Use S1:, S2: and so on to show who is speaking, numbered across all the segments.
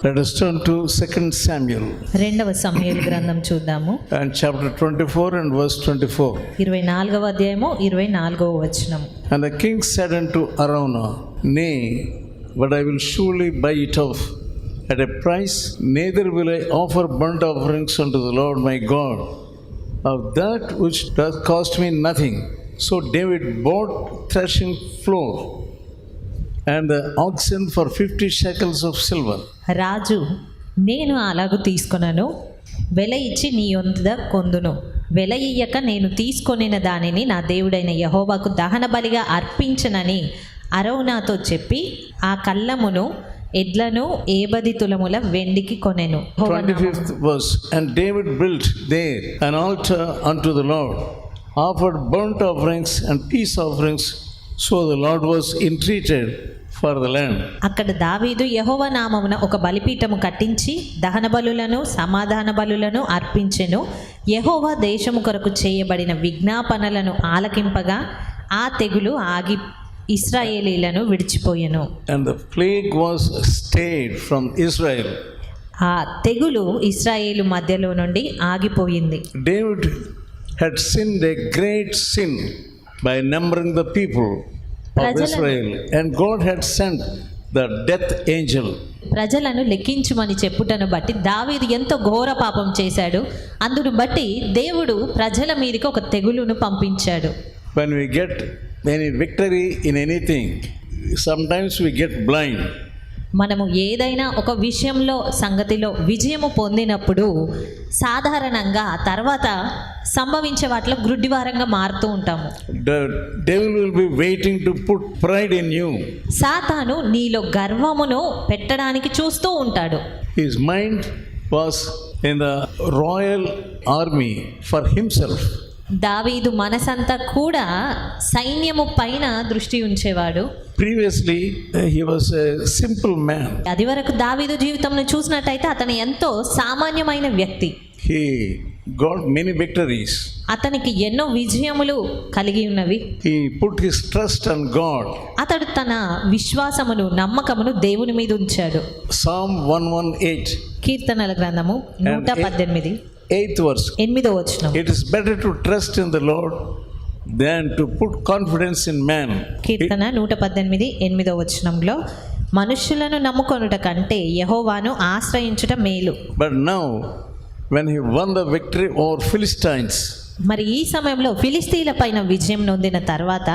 S1: Let us turn to 2 Samuel.
S2: రెండవ సమూయేలు గ్రంథం చూద్దాము.
S1: And chapter 24 and verse 24.
S2: 24వ అధ్యాయము 24వ వచనం.
S1: And the king said unto Araunah, Nay, but I will surely buy it off at a price, neither will I offer burnt offerings unto the Lord my God of that which doth cost me nothing. So David bought threshing floor and the oxen for 50 shekels of silver.
S2: రాజు, నేను అలాగు తీసుకొనను, వెల ఇచ్చి నీ యొద్ద కొందును, వెల ఇయ్యక నేను తీసుకొనిన దానిని నా దేవుడైన యెహోవాకు దహన బలిగా అర్పించనని అరౌనాతో చెప్పి ఆ కళ్ళమును ఎడ్లను 80 తులముల వెండికి కొనెను.
S1: 25th verse. And David built there an altar unto the Lord, offered burnt offerings and peace offerings, so the Lord was entreated for the land.
S2: అక్కడ దావీదు యెహోవా నామమున ఒక బలిపీఠము కట్టించి దహన బలులను సమాధాన బలులను అర్పించెను. యెహోవా దేశము కొరకు చేయబడిన విజ్ఞాపనలను ఆలకింపగా ఆ తెగులు ఆగి ఇశ్రాయేలీలను విడిచిపోయెను.
S1: And the plague was stayed from Israel.
S2: ఆ తెగులు ఇశ్రాయేలు మధ్యలో నుండి ఆగిపోయింది.
S1: David had sinned a great sin by numbering the people of Israel, and God had sent the death angel.
S2: ప్రజలను లెక్కించుమని చెప్పుటను బట్టి దావీదు ఎంతో ఘోర పాపం చేశాడు. అందును బట్టి దేవుడు ప్రజల మీదకి ఒక తెగులును పంపించాడు.
S1: When we get any victory in anything, sometimes we get blind.
S2: మనము ఏదైనా ఒక విషయంలో సంగతిలో విజయము పొందినప్పుడు సాధారణంగా తర్వాత సంభవించే వాటిలో గ్రుడ్డివారంగా మారుతూ ఉంటాము.
S1: The devil will be waiting to put pride in you.
S2: సాతాను నీలో గర్వమును పెట్టడానికి చూస్తూ ఉంటాడు.
S1: His mind was in the royal army for himself.
S2: దావీదు మనసంతా కూడా సైన్యము పైన దృష్టి ఉంచేవాడు.
S1: Previously he was a simple man.
S2: అది వరకు దావీదు జీవితంలో చూసినట్టయితే అతను ఎంతో సామాన్యమైన వ్యక్తి.
S1: He got many victories.
S2: అతనికి ఎన్నో విజయములు కలిగి ఉన్నవి.
S1: He put his trust on God.
S2: అతడు తన విశ్వాసమును నమ్మకమును దేవుని మీద ఉంచాడు.
S1: Psalm 118.
S2: కీర్తనల గ్రంథము 118
S1: 8th verse.
S2: 8వ వచనం.
S1: It is better to trust in the Lord than to put confidence in man.
S2: కీర్తన 118 8వ వచనంలో మనుష్యులను నమ్ముకొనుట కంటే యెహోవాను ఆశ్రయించుట మేలు.
S1: But now when he won the victory over Philistines,
S2: మరి ఈ సమయంలో ఫిలిస్తీన్ల పైన విజయం నొందిన తర్వాత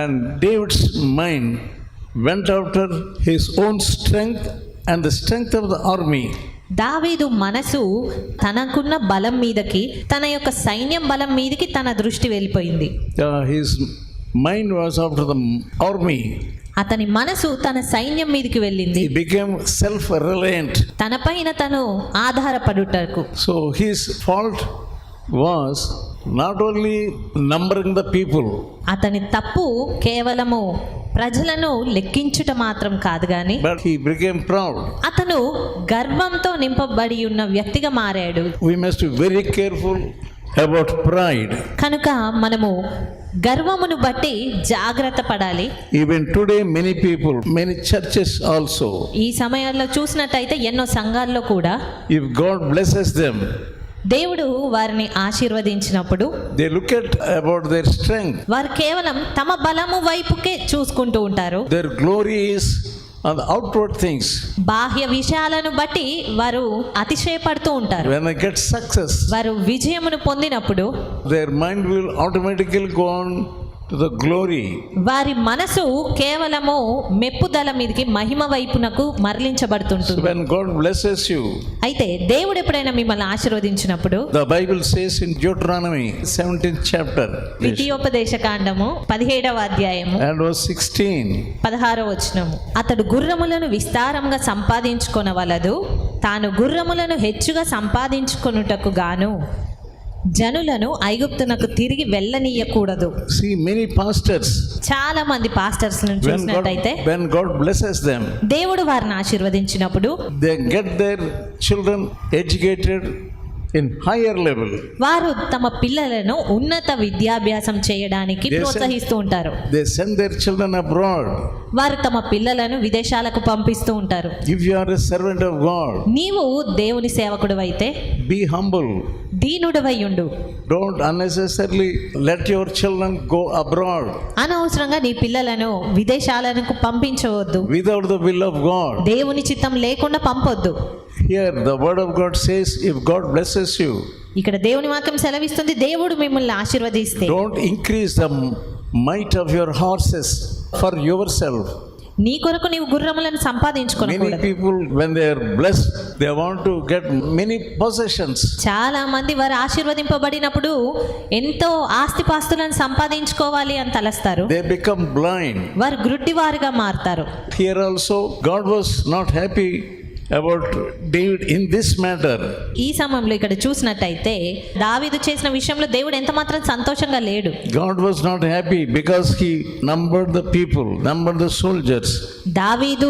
S1: and David's mind went after his own strength and the strength of the army.
S2: దావీదు మనసు తనకున్న బలం మీదకి, తన యొక్క సైన్యం బలం మీదకి తన దృష్టి వెళ్ళిపోయింది.
S1: His mind was after the army.
S2: అతని మనసు తన సైన్యం మీదకి వెళ్ళింది.
S1: He became self-reliant.
S2: తన పైన తను ఆధారపడుటకు.
S1: So his fault was not only numbering the people.
S2: అతని తప్పు కేవలము ప్రజలను లెక్కించుట మాత్రం కాదు గాని,
S1: But he became proud.
S2: అతను గర్వంతో నింపబడి ఉన్న వ్యక్తిగా మారాడు.
S1: We must be very careful about pride.
S2: కనుక మనము గర్వమును బట్టి జాగ్రత్త పడాలి.
S1: Even today many people, many churches also,
S2: ఈ సమయాల్లో చూసినట్టయితే ఎన్నో సంఘాల్లో కూడా
S1: if God blesses them,
S2: దేవుడు వారిని ఆశీర్వదించినప్పుడు
S1: they look at about their strength.
S2: వారు కేవలం తమ బలము వైపుకే చూసుకుంటూ ఉంటారు.
S1: Their glory is on the outward things.
S2: బాహ్య విషయాలను బట్టి వారు అతిశయపడుతూ ఉంటారు.
S1: When they get success,
S2: వారు విజయమును పొందినప్పుడు
S1: their mind will automatically go on to the glory.
S2: వారి మనసు కేవలము మెప్పుదల మీదకి, మహిమ వైపునకు మరలించబడుతుంటుంది.
S1: So when God blesses you,
S2: అయితే దేవుడు ఎప్పుడైనా మిమ్మల్ని ఆశీర్వదించినప్పుడు
S1: the Bible says in Deuteronomy 17th chapter,
S2: ద్వితీయోపదేశ కాండము 17వ అధ్యాయము
S1: and verse 16,
S2: 16వ వచనము. అతడు గుర్రములను విస్తారంగా సంపాదించుకొనవలదు, తాను గుర్రములను హెచ్చుగా సంపాదించుకొనుటకు గాను జనులను ఐగుప్తునకు తిరిగి వెళ్ళనీయకూడదు.
S1: see many pastors,
S2: చాలా మంది పాస్టర్స్ ను చూసినట్టయితే
S1: when God blesses them,
S2: దేవుడు వారిని ఆశీర్వదించినప్పుడు
S1: they get their children educated in higher level.
S2: వారు తమ పిల్లలను ఉన్నత విద్యాభ్యాసం చేయడానికి
S1: They
S2: ప్రోత్సహిస్తూ ఉంటారు.
S1: They send their children abroad.
S2: వారు తమ పిల్లలను విదేశాలకు పంపిస్తూ ఉంటారు.
S1: If you are a servant of God,
S2: నీవు దేవుని సేవకుడివైతే
S1: be humble.
S2: దీనుడివై ఉండు.
S1: Don't unnecessarily let your children go abroad
S2: అనవసరంగా నీ పిల్లలను విదేశాలకు పంపించవద్దు.
S1: without the will of God.
S2: దేవుని చిత్తం లేకుండా పంపొద్దు.
S1: Here the word of God says, if God blesses you,
S2: ఇక్కడ దేవుని వాక్యం సెలవిస్తుంది, దేవుడు మిమ్మల్ని ఆశీర్వదిస్తే
S1: don't increase the might of your horses for yourself.
S2: నీ కొరకు నీవు గుర్రములను
S1: Many
S2: సంపాదించుకోకూడదు.
S1: people, when they are blessed, they want to get many possessions.
S2: చాలా మంది వారు ఆశీర్వదింపబడినప్పుడు ఎంతో ఆస్తిపాస్తులను సంపాదించుకోవాలి అని తలస్తారు.
S1: They become blind.
S2: వారు గ్రుడ్డివారుగా మారతారు.
S1: Here also, God was not happy about David in this matter.
S2: ఈ సమయంలో ఇక్కడ చూసినట్టయితే దావీదు చేసిన విషయంలో దేవుడు ఎంత మాత్రం సంతోషంగా లేడు.
S1: God was not happy because he numbered the people, numbered the soldiers.
S2: దావీదు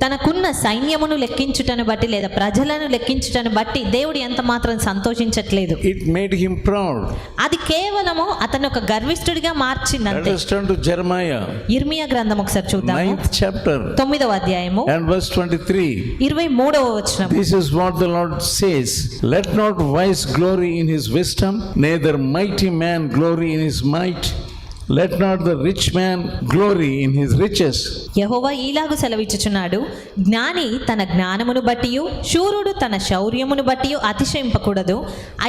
S2: తనకున్న సైన్యమును లెక్కించుటను బట్టి లేదా ప్రజలను లెక్కించుటను బట్టి దేవుడు ఎంత మాత్రం సంతోషించట్లేదు.
S1: It made him proud.
S2: అది కేవలము అతను ఒక గర్విష్ఠుడిగా
S1: Let
S2: మార్చిందంతే.
S1: us turn to Jeremiah,
S2: ఇర్మియా గ్రంథం ఒకసారి చూద్దాము.
S1: 9th chapter
S2: 9వ అధ్యాయము
S1: and verse 23.
S2: 23వ వచనం.
S1: This is what the Lord says: Let not wise glory in his wisdom, neither mighty man glory in his might. Let not the rich man glory in his riches.
S2: యెహోవా ఈలాగు సెలవిచ్చుచున్నాడు, జ్ఞాని తన జ్ఞానమును బట్టియు శూరుడు తన శౌర్యమును బట్టియు అతిశయింపకూడదు,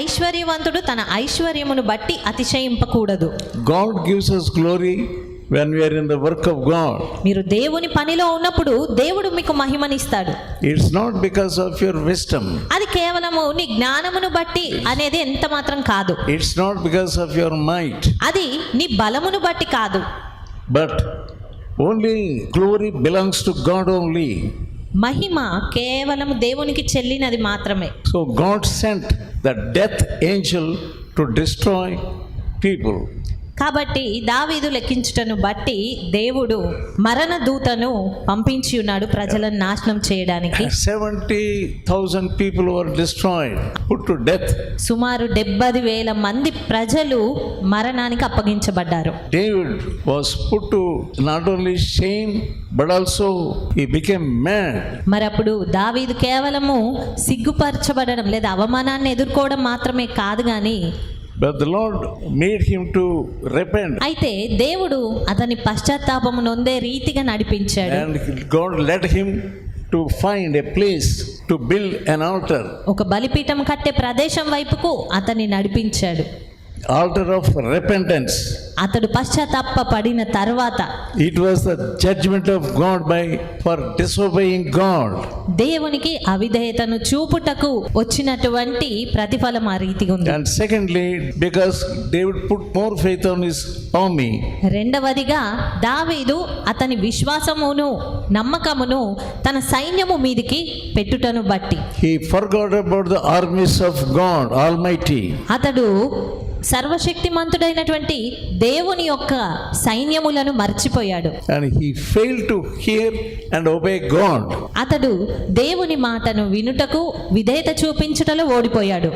S2: ఐశ్వర్యవంతుడు తన ఐశ్వర్యమును బట్టి అతిశయింపకూడదు.
S1: God gives us glory when we are in the work of God.
S2: మీరు దేవుని పనిలో ఉన్నప్పుడు దేవుడు మీకు మహిమనిస్తాడు.
S1: It's not because of your wisdom.
S2: అది కేవలము నీ జ్ఞానమును బట్టి అనేది ఎంత మాత్రం కాదు.
S1: It's not because of your might.
S2: అది నీ బలమును బట్టి కాదు.
S1: But only glory belongs to God only.
S2: మహిమ కేవలము దేవునికి చెల్లినది మాత్రమే.
S1: So God sent the death angel to destroy people.
S2: కాబట్టి దావీదు లెక్కించుటను బట్టి దేవుడు మరణ దూతను పంపించి ఉన్నాడు ప్రజలను నాశనం చేయడానికి.
S1: 70,000 people were destroyed, put to death.
S2: సుమారు 70,000 మంది ప్రజలు మరణానికి అప్పగించబడ్డారు.
S1: David was put to not only shame but also he became mad.
S2: మరి అప్పుడు దావీదు కేవలము సిగ్గుపరచబడడం లేదా అవమానాన్ని ఎదుర్కోవడం మాత్రమే కాదు కానీ,
S1: But the Lord made him to repent.
S2: అయితే దేవుడు అతని పశ్చాత్తాపము నొందే రీతిగా నడిపించాడు.
S1: And God led him to find a place to build an altar.
S2: ఒక బలిపీఠం కట్టే ప్రదేశం వైపుకు అతన్ని నడిపించాడు.
S1: Altar of repentance.
S2: అతడు పశ్చాత్తాపపడిన తర్వాత
S1: It was the judgment of God for disobeying God.
S2: దేవునికి అవిధేయతను చూపుటకు వచ్చినటువంటి ప్రతిఫలం ఆ రీతిగా ఉంది.
S1: And secondly, because David put more faith on his army.
S2: రెండవదిగా దావీదు అతని విశ్వాసమును నమ్మకమును తన సైన్యము మీదికి పెట్టుటను బట్టి
S1: He forgot about the armies of God Almighty.
S2: అతడు సర్వశక్తిమంతుడైనటువంటి దేవుని యొక్క సైన్యములను మర్చిపోయాడు.
S1: And he failed to hear and obey God.
S2: అతడు దేవుని మాటను వినుటకు విధేయత చూపించుటలో ఓడిపోయాడు.